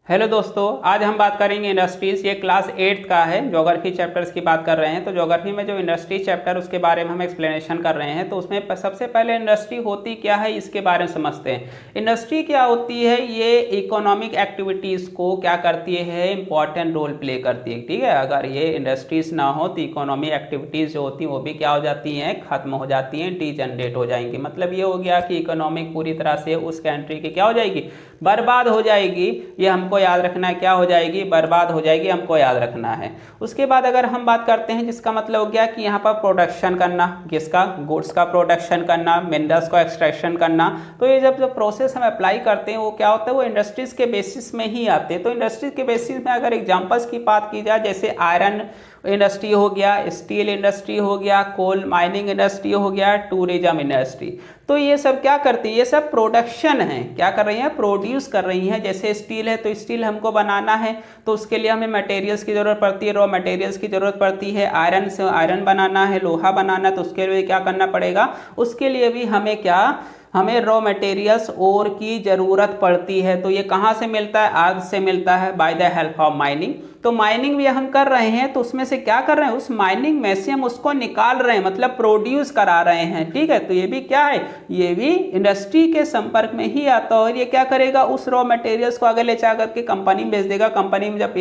Hello दोस्तों, आज हम बात करेंगे इंडस्ट्रीज। ये क्लास 8 का है, ज्योग्राफी चैप्टर्स की बात कर रहे हैं। तो ज्योग्राफी में जो इंडस्ट्री चैप्टर उसके बारे में हम एक्सप्लेनेशन कर रहे हैं। तो उसमें सबसे पहले इंडस्ट्री होती क्या है इसके बारे में समझते हैं। इंडस्ट्री क्या होती है? ये इकोनॉमिक एक्टिविटीज़ को क्या करती है, इंपॉर्टेंट रोल प्ले करती है। ठीक है, अगर ये इंडस्ट्रीज ना हो तो इकोनॉमिक एक्टिविटीज़ जो होती हैं वो भी क्या हो जाती हैं, खत्म हो जाती हैं, डीजनरेट हो जाएंगी। मतलब ये हो गया कि इकोनॉमिक पूरी तरह से उस कंट्री की क्या हो जाएगी, बर्बाद हो जाएगी। ये हमको याद रखना है, क्या हो जाएगी, बर्बाद हो जाएगी, हमको याद रखना है। उसके बाद अगर हम बात करते हैं, जिसका मतलब हो गया कि यहाँ पर प्रोडक्शन करना, किसका, गुड्स का प्रोडक्शन करना, मिनरल्स को एक्सट्रैक्शन करना। तो ये जब जो प्रोसेस हम अप्लाई करते हैं वो क्या होता है, वो इंडस्ट्रीज के बेसिस में ही आते हैं। तो इंडस्ट्रीज के बेसिस में अगर एग्जांपल्स की बात की जाए, जैसे आयरन इंडस्ट्री हो गया, स्टील इंडस्ट्री हो गया, कोल माइनिंग इंडस्ट्री हो गया, टूरिज्म इंडस्ट्री। तो ये सब क्या करती है, ये सब प्रोडक्शन है, क्या कर रही हैं, प्रोड्यूस कर रही हैं। जैसे स्टील है तो स्टील हमको बनाना है तो उसके लिए हमें मटेरियल्स की ज़रूरत पड़ती है, रॉ मटेरियल्स की ज़रूरत पड़ती है। आयरन से आयरन बनाना है, लोहा बनाना है तो उसके लिए क्या करना पड़ेगा, उसके लिए भी हमें क्या, हमें रॉ मटेरियल्स ओर की ज़रूरत पड़ती है। तो ये कहाँ से मिलता है, अर्थ से मिलता है, by the help of mining. तो माइनिंग भी हम कर रहे हैं तो उसमें से क्या कर रहे हैं, उस माइनिंग में से हम उसको निकाल रहे हैं, मतलब प्रोड्यूस करा रहे हैं। ठीक है, तो ये भी क्या है, ये भी इंडस्ट्री के संपर्क में ही आता है। और ये क्या करेगा, उस रॉ मटेरियल्स को आगे ले जा करके कंपनी में भेज देगा। कंपनी में जब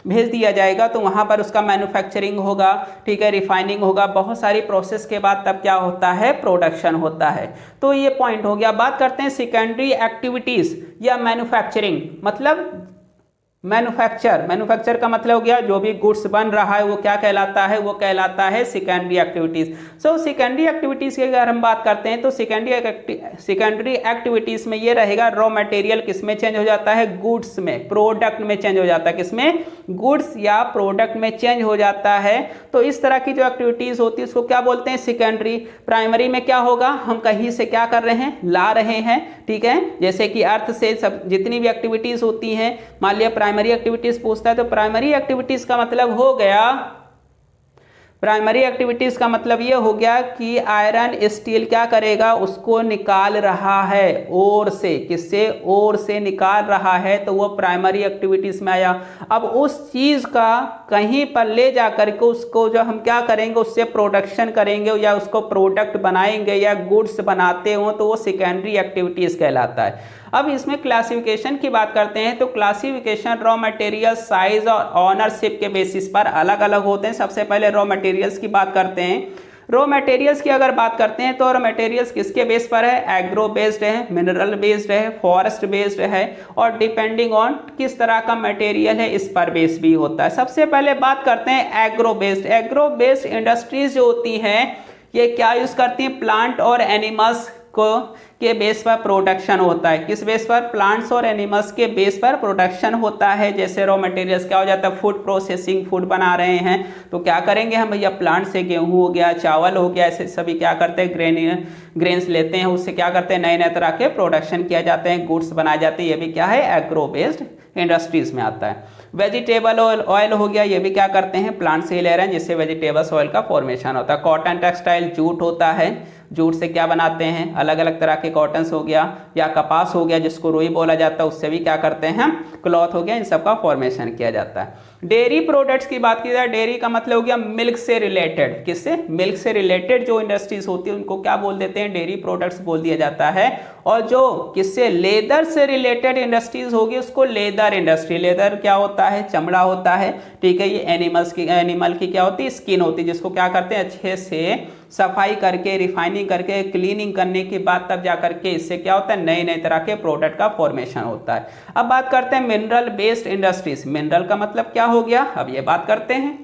भेज दिया जाएगा तो वहाँ पर उसका मैन्युफैक्चरिंग होगा, ठीक है, रिफाइनिंग होगा, बहुत सारी प्रोसेस के बाद तब क्या होता है, प्रोडक्शन होता है। तो ये पॉइंट हो गया। बात करते हैं सेकेंडरी एक्टिविटीज या मैन्युफैक्चरिंग। मतलब मैन्युफैक्चर का मतलब हो गया जो भी गुड्स बन रहा है वो क्या कहलाता है, वो कहलाता है secondary activities. So secondary activities की अगर हम बात करते हैं तो सेकेंडरी एक्टिविटीज में ये रहेगा, रॉ मटेरियल किसमें चेंज हो जाता है, गुड्स में, प्रोडक्ट में चेंज हो जाता है। किसमें, गुड्स या प्रोडक्ट में चेंज हो जाता है। तो इस तरह की जो एक्टिविटीज होती है उसको क्या बोलते हैं, सेकेंडरी। प्राइमरी में क्या होगा, हम कहीं से क्या कर रहे हैं, ला रहे हैं। ठीक है, जैसे कि अर्थ से सब जितनी भी एक्टिविटीज होती हैं, मान लिया प्राइमरी एक्टिविटीज पूछता है तो प्राइमरी एक्टिविटीज का मतलब हो गया, प्राइमरी एक्टिविटीज का मतलब ये हो गया कि आयरन स्टील क्या करेगा, उसको निकाल रहा है ओर से। किससे, ओर से निकाल रहा है, तो वो प्राइमरी एक्टिविटीज में आया। अब उस चीज का कहीं पर ले जा करके उसको जो हम क्या करेंगे, उससे प्रोडक्शन करेंगे या उसको प्रोडक्ट बनाएंगे या गुड्स बनाते हो तो वो सेकेंडरी एक्टिविटीज कहलाता है। अब इसमें क्लासिफिकेशन की बात करते हैं तो क्लासिफिकेशन रॉ मटेरियल साइज और ऑनरशिप के बेसिस पर अलग अलग होते हैं। सबसे पहले रॉ मटेरियल्स की बात करते हैं। रॉ मटेरियल्स की अगर बात करते हैं तो रॉ मटेरियल्स किसके बेस पर है, एग्रो बेस्ड है, मिनरल बेस्ड है, फॉरेस्ट बेस्ड है, और डिपेंडिंग ऑन किस तरह का मटेरियल है इस पर बेस भी होता है। सबसे पहले बात करते हैं agro based. Agro based industries जो होती हैं ये क्या यूज करती हैं, प्लांट और एनिमल्स को के बेस पर प्रोडक्शन होता है। किस बेस पर, प्लांट्स और एनिमल्स के बेस पर प्रोडक्शन होता है। जैसे रॉ मटेरियल्स क्या हो जाता है, फूड प्रोसेसिंग, फूड बना रहे हैं तो क्या करेंगे हम भैया, प्लांट से गेहूं हो गया, चावल हो गया, ऐसे सभी क्या करते हैं, ग्रेन्स लेते हैं, उससे क्या करते हैं, नए नए तरह के प्रोडक्शन किया जाते हैं, गुड्स बनाए जाते हैं। ये भी क्या है, एग्रो बेस्ड इंडस्ट्रीज में आता है। वेजिटेबल ऑयल हो गया, ये भी क्या करते हैं, प्लांट से ही ले रहे हैं, जिससे वेजिटेबल्स ऑयल का फॉर्मेशन होता है। कॉटन टेक्सटाइल, जूट होता है, जूट से क्या बनाते हैं, अलग अलग तरह के कॉटन्स हो गया, या कपास हो गया जिसको रुई बोला जाता है, उससे भी क्या करते हैं, क्लॉथ हो गया, इन सब का फॉर्मेशन किया जाता है। डेयरी प्रोडक्ट्स की बात की जाए, डेयरी का मतलब हो गया मिल्क से रिलेटेड। किससे, मिल्क से रिलेटेड जो इंडस्ट्रीज होती है उनको क्या बोल देते हैं, डेयरी प्रोडक्ट्स बोल दिया जाता है। और जो किससे, लेदर से रिलेटेड इंडस्ट्रीज होगी उसको लेदर इंडस्ट्री। लेदर क्या होता है, चमड़ा होता है। ठीक है, ये एनिमल की क्या होती है, स्किन होती है, जिसको क्या करते हैं, अच्छे से सफाई करके, रिफाइनिंग करके, क्लीनिंग करने के बाद तब जा करके इससे क्या होता है, नए नए तरह के प्रोडक्ट का फॉर्मेशन होता है। अब बात करते हैं मिनरल बेस्ड इंडस्ट्रीज। मिनरल का मतलब क्या हो गया, अब ये बात करते हैं।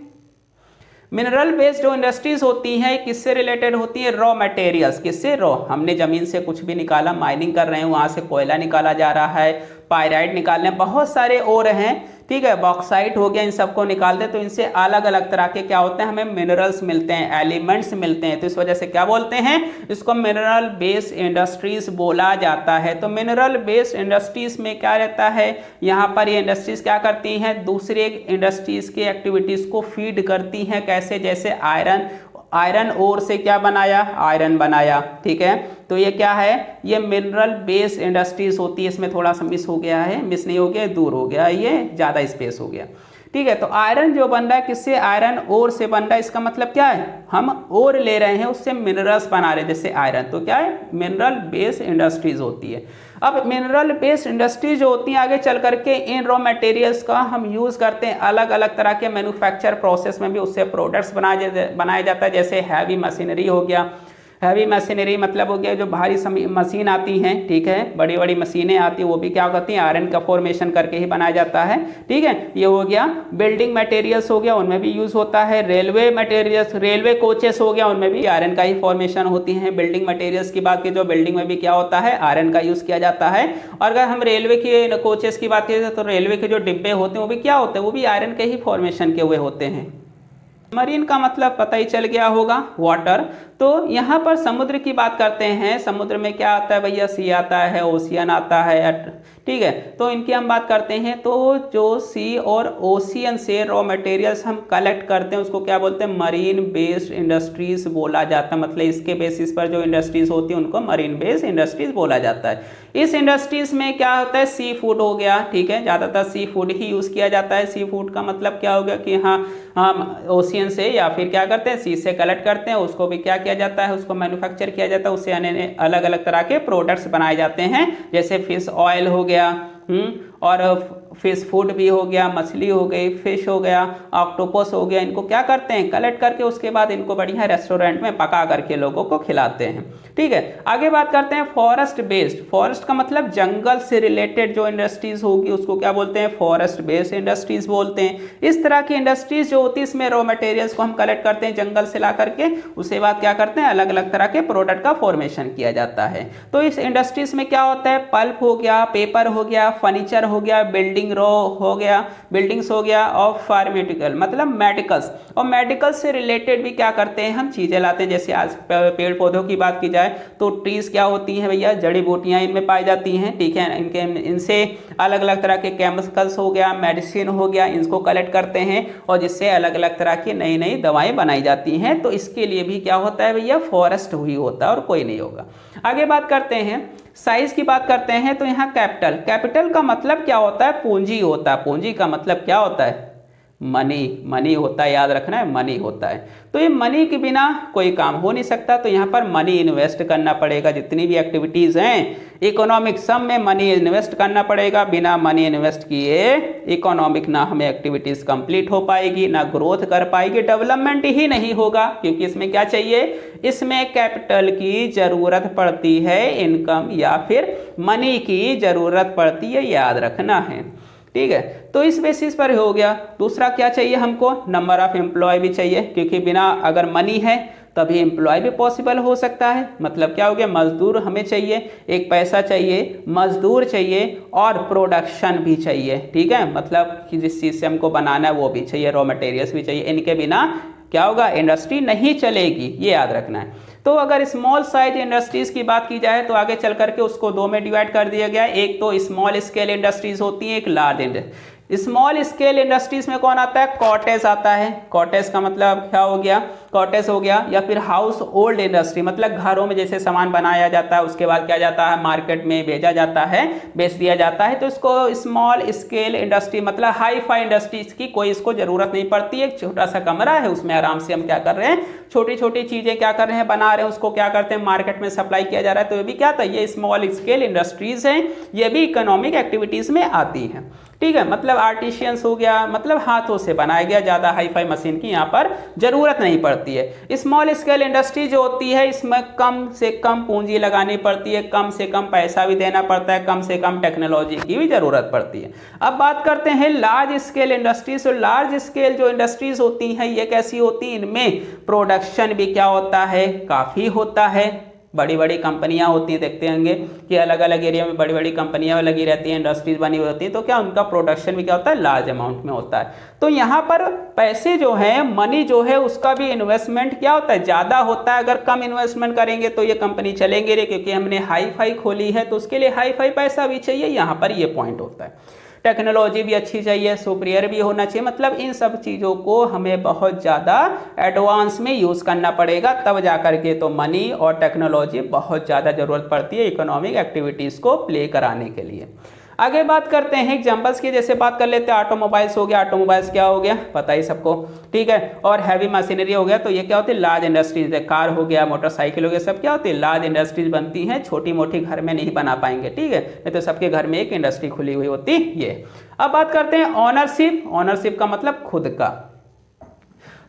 मिनरल बेस्ड जो इंडस्ट्रीज होती हैं किससे रिलेटेड होती है, रॉ मटेरियल्स। किससे, रॉ, हमने जमीन से कुछ भी निकाला, माइनिंग कर रहे हैं, वहां से कोयला निकाला जा रहा है, पायराइट निकालने, बहुत सारे और हैं। ठीक है, बॉक्साइट हो गया, इन सबको निकाल दे तो इनसे अलग अलग तरह के क्या होते हैं, हमें मिनरल्स मिलते हैं, एलिमेंट्स मिलते हैं। तो इस वजह से क्या बोलते हैं, इसको मिनरल बेस्ड इंडस्ट्रीज बोला जाता है। तो मिनरल बेस्ड इंडस्ट्रीज में क्या रहता है, यहाँ पर ये इंडस्ट्रीज क्या करती हैं, दूसरे इंडस्ट्रीज की एक्टिविटीज को फीड करती हैं। कैसे, जैसे आयरन ओर से क्या बनाया, आयरन बनाया। ठीक है, तो ये क्या है, ये मिनरल बेस्ड इंडस्ट्रीज होती है। इसमें थोड़ा सा मिस हो गया है, मिस नहीं हो गया, दूर हो गया, ये ज़्यादा स्पेस हो गया। ठीक है, तो आयरन जो बन रहा है किससे, आयरन ओर से बन रहा है। इसका मतलब क्या है, हम ओर ले रहे हैं, उससे मिनरल्स बना रहे हैं जैसे आयरन। तो क्या है, मिनरल बेस्ड इंडस्ट्रीज होती है। अब मिनरल बेस्ड इंडस्ट्री जो होती हैं आगे चल करके इन रॉ मटेरियल्स का हम यूज़ करते हैं अलग अलग तरह के मैन्युफैक्चर प्रोसेस में भी, उससे प्रोडक्ट्स बनाया जाता है। जैसे हैवी मशीनरी हो गया, हैवी मशीनरी मतलब हो गया जो भारी मशीन आती हैं, ठीक है, बड़ी बड़ी मशीनें आती हैं, वो भी क्या करती हैं, आयरन का फॉर्मेशन करके ही बनाया जाता है। ठीक है, ये हो गया। बिल्डिंग मटेरियल्स हो गया, उनमें भी यूज़ होता है। रेलवे मटेरियल्स, रेलवे कोचेस हो गया, उनमें भी आयरन का ही फॉर्मेशन होती है। बिल्डिंग मटेरियल्स की बात की, जो बिल्डिंग में भी क्या होता है, आयरन का यूज़ किया जाता है। और अगर हम रेलवे के कोचेस की बात करें तो रेलवे के जो डिब्बे होते हैं वो भी क्या होते हैं, वो भी आयरन के ही फॉर्मेशन के हुए होते हैं। मरीन का मतलब पता ही चल गया होगा, वाटर। तो यहाँ पर समुद्र की बात करते हैं। समुद्र में क्या आता है भैया, सी आता है, ओशियन आता है। ठीक है, तो इनकी हम बात करते हैं। तो जो सी और ओशियन से रॉ मटेरियल्स हम कलेक्ट करते हैं उसको क्या बोलते हैं, मरीन बेस्ड इंडस्ट्रीज बोला जाता है। मतलब इसके बेसिस पर जो इंडस्ट्रीज होती है उनको मरीन बेस्ड इंडस्ट्रीज बोला जाता है। इस इंडस्ट्रीज में क्या होता है, सी फूड हो गया। ठीक है, ज़्यादातर सी फूड ही यूज़ किया जाता है। सी फूड का मतलब क्या हो गया कि हाँ, हम ओशियन से या फिर क्या करते हैं, सी से कलेक्ट करते हैं, उसको भी क्या किया जाता है, उसको मैन्युफैक्चर किया जाता है, उससे अलग अलग तरह के प्रोडक्ट्स बनाए जाते हैं। जैसे फिश ऑयल हो गया, और फिश फूड भी हो गया, मछली हो गई, फिश हो गया, ऑक्टोपस हो गया। इनको क्या करते हैं, कलेक्ट करके उसके बाद इनको बढ़िया रेस्टोरेंट में पका करके लोगों को खिलाते हैं। ठीक है, आगे बात करते हैं फॉरेस्ट बेस्ड। फॉरेस्ट का मतलब जंगल से रिलेटेड जो इंडस्ट्रीज होगी उसको क्या बोलते हैं, फॉरेस्ट बेस्ड इंडस्ट्रीज बोलते हैं। इस तरह की इंडस्ट्रीज जो होती है इसमें रॉ मटेरियल्स को हम कलेक्ट करते हैं जंगल से ला करके, उसके बाद क्या करते हैं, अलग अलग तरह के प्रोडक्ट का फॉर्मेशन किया जाता है। तो इस इंडस्ट्रीज में क्या होता है, पल्प हो गया, पेपर हो गया, फर्नीचर हो गया, बिल्डिंग रो हो गया, बिल्डिंग्स हो गया, और फार्मास्यूटिकल मतलब मेडिकल्स, और मेडिकल से रिलेटेड भी क्या करते हैं, हम चीज़ें लाते हैं। जैसे आज पेड़ पौधों की बात की जाए तो ट्रीज क्या होती हैं भैया, जड़ी बूटियां इनमें पाई जाती हैं। ठीक है, इनसे अलग अलग तरह के केमिकल्स हो गया, मेडिसिन हो गया, इनको कलेक्ट करते हैं और जिससे अलग अलग तरह की नई नई दवाएं बनाई जाती हैं। तो इसके लिए भी क्या होता है भैया, फॉरेस्ट हुई होता है और कोई नहीं होगा। आगे बात करते हैं, साइज की बात करते हैं। तो यहाँ कैपिटल, कैपिटल का मतलब क्या होता है, पूंजी होता है। पूंजी का मतलब क्या होता है, मनी, मनी होता है, याद रखना है, मनी होता है। तो ये मनी के बिना कोई काम हो नहीं सकता, तो यहाँ पर मनी इन्वेस्ट करना पड़ेगा। जितनी भी एक्टिविटीज़ हैं इकोनॉमिक, सब में मनी इन्वेस्ट करना पड़ेगा। बिना मनी इन्वेस्ट किए इकोनॉमिक ना हमें एक्टिविटीज़ कंप्लीट हो पाएगी, ना ग्रोथ कर पाएगी, डेवलपमेंट ही नहीं होगा। क्योंकि इसमें क्या चाहिए, इसमें कैपिटल की ज़रूरत पड़ती है, इनकम या फिर मनी की ज़रूरत पड़ती है, याद रखना है। ठीक है, तो इस बेसिस पर हो गया। दूसरा क्या चाहिए हमको, नंबर ऑफ एम्प्लॉय भी चाहिए, क्योंकि बिना अगर मनी है तभी एम्प्लॉय भी पॉसिबल हो सकता है। मतलब क्या हो गया, मजदूर हमें चाहिए, एक पैसा चाहिए, मजदूर चाहिए और प्रोडक्शन भी चाहिए। ठीक है, मतलब कि जिस चीज़ से हमको बनाना है वो भी चाहिए, रॉ मटेरियल्स भी चाहिए। इनके बिना क्या होगा, इंडस्ट्री नहीं चलेगी, ये याद रखना है। तो अगर स्मॉल साइज इंडस्ट्रीज की बात की जाए तो आगे चल करके उसको दो में डिवाइड कर दिया गया है। एक तो स्मॉल स्केल इंडस्ट्रीज होती हैं, एक large industry. Small scale industries में कौन आता है, कॉटेज आता है। कॉटेज का मतलब क्या हो गया, कॉटेज हो गया। या फिर हाउस होल्ड इंडस्ट्री, मतलब घरों में जैसे सामान बनाया जाता है उसके बाद क्या जाता है, मार्केट में भेजा जाता है, बेच दिया जाता है। तो इसको स्मॉल स्केल इंडस्ट्री मतलब हाई फाई इंडस्ट्रीज की कोई इसको जरूरत नहीं पड़ती। एक छोटा सा कमरा है, उसमें आराम से हम क्या कर रहे हैं, छोटी छोटी चीजें क्या कर रहे हैं, बना रहे हैं, उसको क्या करते हैं, मार्केट में सप्लाई किया जा रहा है। तो ये भी क्या था, ये स्मॉल स्केल इंडस्ट्रीज हैं, ये भी इकोनॉमिक एक्टिविटीज में आती हैं। ठीक है, मतलब आर्टिशियंस हो गया, मतलब हाथों से बनाया गया, ज़्यादा हाई फाई मशीन की यहाँ पर जरूरत नहीं पड़ती है। स्मॉल स्केल इंडस्ट्री जो होती है इसमें कम से कम पूंजी लगानी पड़ती है, कम से कम पैसा भी देना पड़ता है, कम से कम टेक्नोलॉजी की भी जरूरत पड़ती है। अब बात करते हैं लार्ज स्केल इंडस्ट्रीज। तो लार्ज स्केल जो इंडस्ट्रीज होती हैं ये कैसी होती हैं, इनमें प्रोडक्शन भी क्या होता है, काफ़ी होता है। बड़ी बड़ी कंपनियां होती हैं, देखते होंगे कि अलग अलग एरिया में बड़ी बड़ी कंपनियां लगी रहती हैं, इंडस्ट्रीज बनी हुई होती हैं। तो क्या उनका प्रोडक्शन भी क्या होता है, लार्ज अमाउंट में होता है। तो यहाँ पर पैसे जो है, मनी जो है, उसका भी इन्वेस्टमेंट क्या होता है, ज़्यादा होता है। अगर कम इन्वेस्टमेंट करेंगे तो ये कंपनी चलेंगे नहीं, क्योंकि हमने हाई फाई खोली है तो उसके लिए हाई फाई पैसा भी चाहिए। यहाँ पर ये पॉइंट होता है। टेक्नोलॉजी भी अच्छी चाहिए, सुपीरियर भी होना चाहिए, मतलब इन सब चीज़ों को हमें बहुत ज़्यादा एडवांस में यूज़ करना पड़ेगा, तब जा करके तो मनी और टेक्नोलॉजी बहुत ज़्यादा ज़रूरत पड़ती है इकोनॉमिक एक्टिविटीज़ को प्ले कराने के लिए। आगे बात करते हैं एग्जांपल्स की, जैसे बात कर लेते हैं ऑटोमोबाइल्स हो गया, ऑटोमोबाइल्स क्या हो गया पता ही सबको, ठीक है, और हैवी मशीनरी हो गया, तो ये क्या होती है लार्ज इंडस्ट्रीज, कार हो गया, मोटरसाइकिल हो गया, सब क्या होती है लार्ज इंडस्ट्रीज बनती हैं, छोटी मोटी घर में नहीं बना पाएंगे, ठीक है, नहीं तो सबके घर में एक इंडस्ट्री खुली हुई होती ये। अब बात करते हैं ऑनरशिप, ऑनरशिप का मतलब खुद का,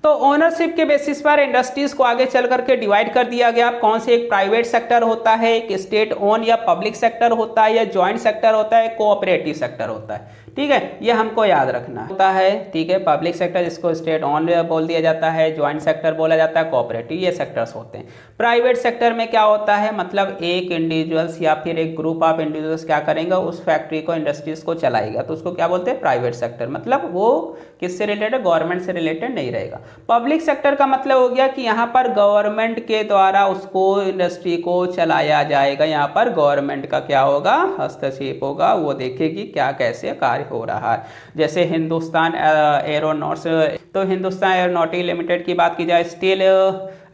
तो ओनरशिप के बेसिस पर इंडस्ट्रीज को आगे चल करके डिवाइड कर दिया गया, कौन से एक प्राइवेट सेक्टर होता है, एक स्टेट ओन या पब्लिक सेक्टर होता है, या जॉइंट सेक्टर होता है, कोऑपरेटिव सेक्टर होता है, ठीक है, ये हमको याद रखना होता है, ठीक है। पब्लिक सेक्टर जिसको स्टेट ओन बोल दिया जाता है, जॉइंट सेक्टर बोला जाता है, कोऑपरेटिव, ये सेक्टर्स होते हैं। प्राइवेट सेक्टर में क्या होता है, मतलब एक इंडिविजुअल्स या फिर एक ग्रुप ऑफ इंडिविजुअल्स क्या करेंगे, उस फैक्ट्री को इंडस्ट्रीज को चलाएगा, तो उसको क्या बोलते हैं प्राइवेट सेक्टर, मतलब वो किससे रिलेटेड, गवर्नमेंट से रिलेटेड नहीं रहेगा। पब्लिक सेक्टर का मतलब हो गया कि यहाँ पर गवर्नमेंट के द्वारा उसको इंडस्ट्री को चलाया जाएगा, यहाँ पर गवर्नमेंट का क्या होगा हस्तक्षेप होगा, वो देखेगी क्या कैसे कार्य हो रहा है। जैसे हिंदुस्तान एरोनॉट्स, तो हिंदुस्तान एरोनॉटिक लिमिटेड की बात की जाए, steel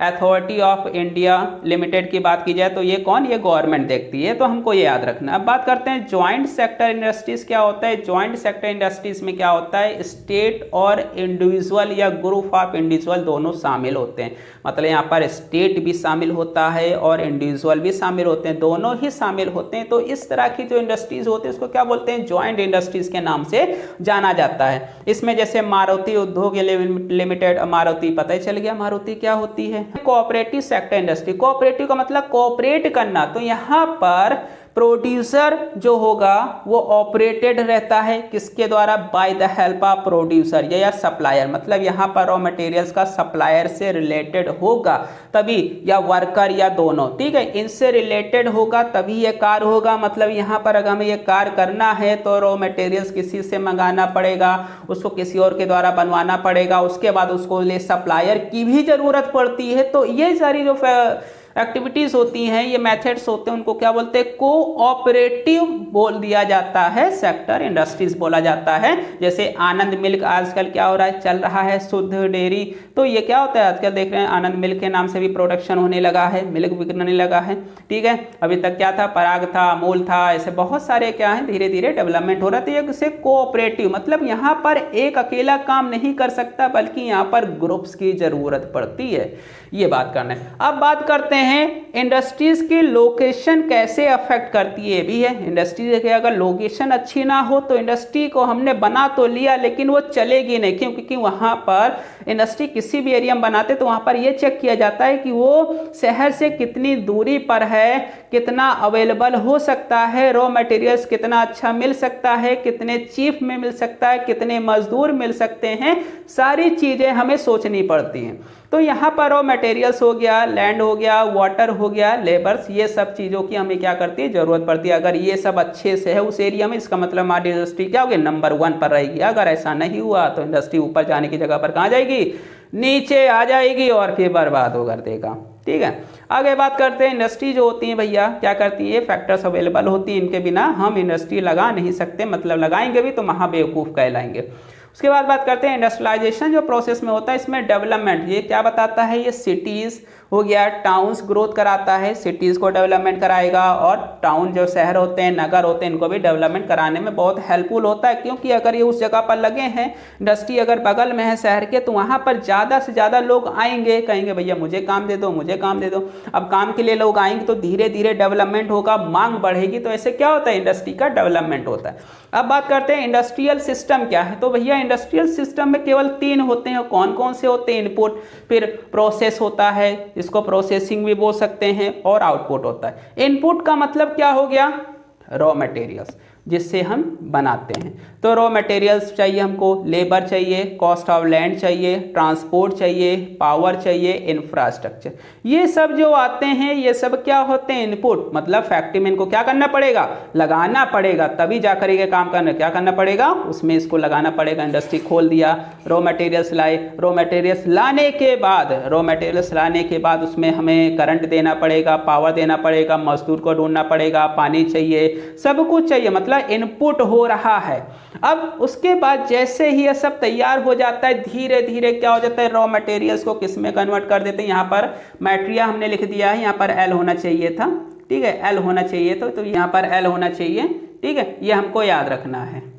authority of India limited की बात की जाए, तो ये कौन, ये गवर्नमेंट देखती है, तो हमको ये याद रखना। अब बात करते हैं ज्वाइंट सेक्टर इंडस्ट्रीज क्या होता है। ज्वाइंट सेक्टर इंडस्ट्रीज में क्या होता है, स्टेट और इंडिविजुअल या ग्रुप ऑफ इंडिविजुअल दोनों शामिल होते हैं, मतलब यहाँ पर स्टेट भी शामिल होता है और इंडिविजुअल भी शामिल होते हैं, दोनों ही शामिल होते हैं। तो इस तरह की जो इंडस्ट्रीज होती है उसको क्या बोलते हैं, ज्वाइंट इंडस्ट्रीज के नाम से जाना जाता है। इसमें जैसे मारुति उद्योग लिमिटेड, मारुति पता ही चल गया मारुति क्या होती है। कोऑपरेटिव सेक्टर इंडस्ट्री, कोऑपरेटिव का मतलब कोऑपरेट करना, तो यहाँ पर प्रोड्यूसर जो होगा वो ऑपरेटेड रहता है किसके द्वारा, by the help of producer या सप्लायर, मतलब यहाँ पर रॉ मटेरियल्स का सप्लायर से रिलेटेड होगा तभी, या वर्कर या दोनों, ठीक है, इनसे रिलेटेड होगा तभी ये कार्य होगा। मतलब यहाँ पर अगर हमें ये कार्य करना है तो रॉ मटेरियल्स किसी से मंगाना पड़ेगा, उसको किसी और के द्वारा बनवाना पड़ेगा, उसके बाद उसको लिए सप्लायर की भी जरूरत पड़ती है। तो ये सारी जो एक्टिविटीज होती हैं, ये मेथड्स होते हैं, उनको क्या बोलते हैं, कोऑपरेटिव बोल दिया जाता है, सेक्टर इंडस्ट्रीज बोला जाता है। जैसे आनंद मिल्क आजकल क्या हो रहा है, चल रहा है शुद्ध डेयरी, तो ये क्या होता है आजकल देख रहे हैं आनंद मिल्क के नाम से भी प्रोडक्शन होने लगा है, मिल्क बिकने लगा है, ठीक है। अभी तक क्या था, पराग था, अमूल था, ऐसे बहुत सारे क्या है धीरे धीरे डेवलपमेंट हो रहा है। तो ये कोऑपरेटिव मतलब यहाँ पर एक अकेला काम नहीं कर सकता, बल्कि यहाँ पर ग्रुप्स की जरूरत पड़ती है, ये बात करना है। अब बात करते हैं इंडस्ट्रीज की लोकेशन कैसे अफेक्ट करती है, भी है इंडस्ट्री के अगर लोकेशन अच्छी ना हो तो इंडस्ट्री को हमने बना तो लिया लेकिन वो चलेगी नहीं, क्योंकि वहां पर इंडस्ट्री किसी भी एरिया में बनाते तो वहां पर ये चेक किया जाता है कि वो शहर से कितनी दूरी पर है, कितना अवेलेबल हो सकता है, रॉ मटेरियल्स कितना अच्छा मिल सकता है, कितने चीप में मिल सकता है, कितने मजदूर मिल सकते हैं, सारी चीजें हमें सोचनी पड़ती हैं। तो यहाँ पर रॉ मटेरियल्स हो गया, लैंड हो गया, वाटर हो गया, लेबर्स, ये सब चीज़ों की हमें क्या करती है जरूरत पड़ती है। अगर ये सब अच्छे से है उस एरिया में, इसका मतलब हमारी इंडस्ट्री क्या होगी, नंबर 1 पर रहेगी। अगर ऐसा नहीं हुआ तो इंडस्ट्री ऊपर जाने की जगह पर कहाँ जाएगी, नीचे आ जाएगी और फिर बर्बाद हो कर देगा, ठीक है। आगे बात करते हैं इंडस्ट्री जो होती है भैया क्या करती है, फैक्टर्स अवेलेबल होती है, इनके बिना हम इंडस्ट्री लगा नहीं सकते, मतलब लगाएंगे भी तो महाबेवकूफ़ कहलाएंगे। उसके बाद बात करते हैं इंडस्ट्रियलाइजेशन जो प्रोसेस में होता है, इसमें डेवलपमेंट ये क्या बताता है, ये सिटीज़ हो गया, टाउन्स ग्रोथ कराता है, सिटीज़ को डेवलपमेंट कराएगा, और टाउन जो शहर होते हैं, नगर होते हैं, इनको भी डेवलपमेंट कराने में बहुत हेल्पफुल होता है। क्योंकि अगर ये उस जगह पर लगे हैं, इंडस्ट्री अगर बगल में है शहर के, तो वहाँ पर ज़्यादा से ज़्यादा लोग आएंगे, कहेंगे भैया मुझे काम दे दो, मुझे काम दे दो। अब काम के लिए लोग आएंगे तो धीरे धीरे डेवलपमेंट होगा, मांग बढ़ेगी, तो ऐसे क्या होता है, इंडस्ट्री का डेवलपमेंट होता है। अब बात करते हैं इंडस्ट्रियल सिस्टम क्या है, तो भैया इंडस्ट्रियल सिस्टम में केवल 3 होते हैं। कौन कौन से होते हैं, इनपुट, फिर प्रोसेस होता है, इसको प्रोसेसिंग भी बोल सकते हैं, और आउटपुट होता है। इनपुट का मतलब क्या हो गया, रॉ मटेरियल्स जिससे हम बनाते हैं। तो रॉ मटेरियल्स चाहिए हमको, लेबर चाहिए, कॉस्ट ऑफ लैंड चाहिए, ट्रांसपोर्ट चाहिए, पावर चाहिए, इंफ्रास्ट्रक्चर, ये सब जो आते हैं ये सब क्या होते हैं, इनपुट। मतलब फैक्ट्री में इनको क्या करना पड़ेगा, लगाना पड़ेगा, तभी जा करके काम करना, क्या करना पड़ेगा, उसमें इसको लगाना पड़ेगा। इंडस्ट्री खोल दिया, रॉ मटेरियल्स लाए, रॉ मटेरियल्स लाने के बाद उसमें हमें करंट देना पड़ेगा, पावर देना पड़ेगा, मजदूर को ढूंढना पड़ेगा, पानी चाहिए, सब कुछ चाहिए। मतलब इनपुट हो रहा है। अब उसके बाद जैसे ही ये सब तैयार हो जाता है, धीरे धीरे क्या हो जाता है, रॉ मटेरियल्स को किस में कन्वर्ट कर देते हैं। यहाँ पर मैट्रिया हमने लिख दिया है, यहाँ पर एल होना चाहिए था, ठीक है, एल होना चाहिए तो यहाँ पर एल होना चाहिए, ठीक है, ये हमको याद रखना है।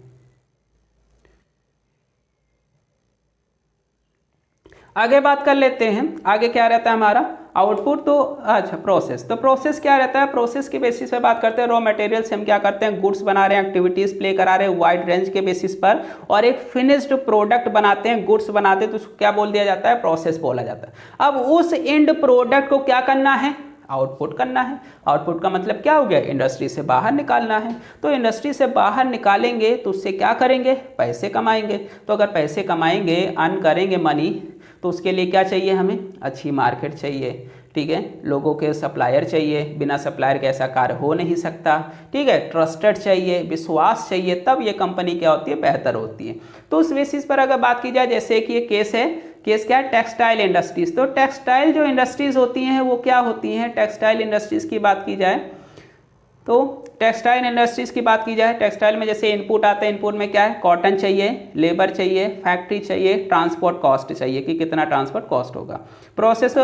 आगे बात कर लेते हैं, आगे क्या रहता है हमारा आउटपुट। तो अच्छा प्रोसेस, तो प्रोसेस क्या रहता है, प्रोसेस के बेसिस पे बात करते हैं। रॉ मटेरियल से हम क्या करते हैं, गुड्स बना रहे हैं, एक्टिविटीज प्ले करा रहे हैं वाइड रेंज के बेसिस पर, और एक फिनिश्ड प्रोडक्ट बनाते हैं, गुड्स बनाते हैं, तो उसको क्या बोल दिया जाता है, प्रोसेस बोला जाता है। अब उस एंड प्रोडक्ट को क्या करना है, आउटपुट करना है। आउटपुट का मतलब क्या हो गया, इंडस्ट्री से बाहर निकालना है। तो इंडस्ट्री से बाहर निकालेंगे तो उससे क्या करेंगे, पैसे कमाएंगे। तो अगर पैसे कमाएंगे, अर्न करेंगे मनी, तो उसके लिए क्या चाहिए, हमें अच्छी मार्केट चाहिए, ठीक है, लोगों के सप्लायर चाहिए, बिना सप्लायर के ऐसा कार्य हो नहीं सकता, ठीक है, ट्रस्टेड चाहिए, विश्वास चाहिए, तब ये कंपनी क्या होती है, बेहतर होती है। तो उस बेसिस पर अगर बात की जाए, जैसे कि ये केस है, केस क्या है, टेक्सटाइल इंडस्ट्रीज। तो टेक्सटाइल जो इंडस्ट्रीज होती हैं वो क्या होती हैं, टेक्सटाइल इंडस्ट्रीज की बात की जाए तो टेक्सटाइल इंडस्ट्रीज की बात की जाए, टेक्सटाइल में जैसे इनपुट आते हैं, इनपुट में क्या है, कॉटन चाहिए, लेबर चाहिए, फैक्ट्री चाहिए, ट्रांसपोर्ट कॉस्ट चाहिए कि कितना ट्रांसपोर्ट कॉस्ट होगा। प्रोसेस,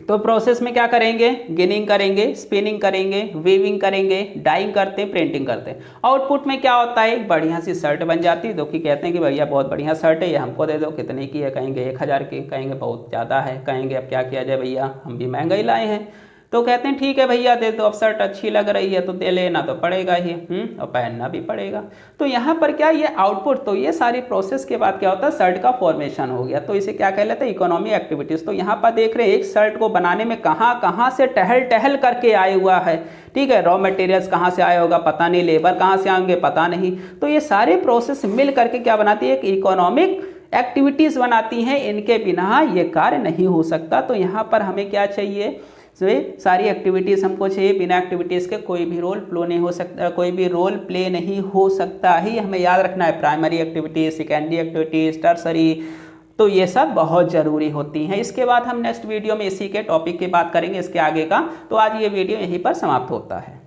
तो प्रोसेस में क्या करेंगे, गिनिंग करेंगे, स्पिनिंग करेंगे, वीविंग करेंगे, डाइंग करते हैं, प्रिंटिंग करते हैं। आउटपुट में क्या होता है, एक बढ़िया सी शर्ट बन जाती है, जो कि कहते हैं कि भैया बहुत बढ़िया शर्ट है, ये हमको दे दो, कितने की है, कहेंगे 1000 की, कहेंगे बहुत ज़्यादा है, कहेंगे अब क्या किया जाए भैया, हम भी महंगा ही लाए हैं, तो कहते हैं ठीक है भैया दे दो, अब शर्ट अच्छी लग रही है तो दे लेना तो पड़ेगा ही, और पहनना भी पड़ेगा। तो यहाँ पर क्या, ये आउटपुट, तो ये सारी प्रोसेस के बाद क्या होता है, शर्ट का फॉर्मेशन हो गया, तो इसे क्या कहलाता है, इकोनॉमी एक्टिविटीज़। तो यहाँ पर देख रहे हैं एक शर्ट को बनाने में कहाँ कहाँ से टहल टहल करके आए हुआ है, ठीक है, रॉ मटेरियल्स कहाँ से आया होगा पता नहीं, लेबर कहाँ से आएंगे पता नहीं, तो ये सारे प्रोसेस मिल करके क्या बनाती है, एक इकोनॉमिक एक्टिविटीज़ बनाती हैं, इनके बिना ये कार्य नहीं हो सकता। तो यहाँ पर हमें क्या चाहिए, सारी एक्टिविटीज़ हमको चाहिए, बिना एक्टिविटीज़ के कोई भी रोल प्ले नहीं हो सकता, कोई भी रोल प्ले नहीं हो सकता ही, हमें याद रखना है। Primary activities, secondary activities, tertiary, तो ये सब बहुत ज़रूरी होती हैं। इसके बाद हम नेक्स्ट वीडियो में इसी के टॉपिक की बात करेंगे, इसके आगे का। तो आज ये वीडियो यहीं पर समाप्त होता है।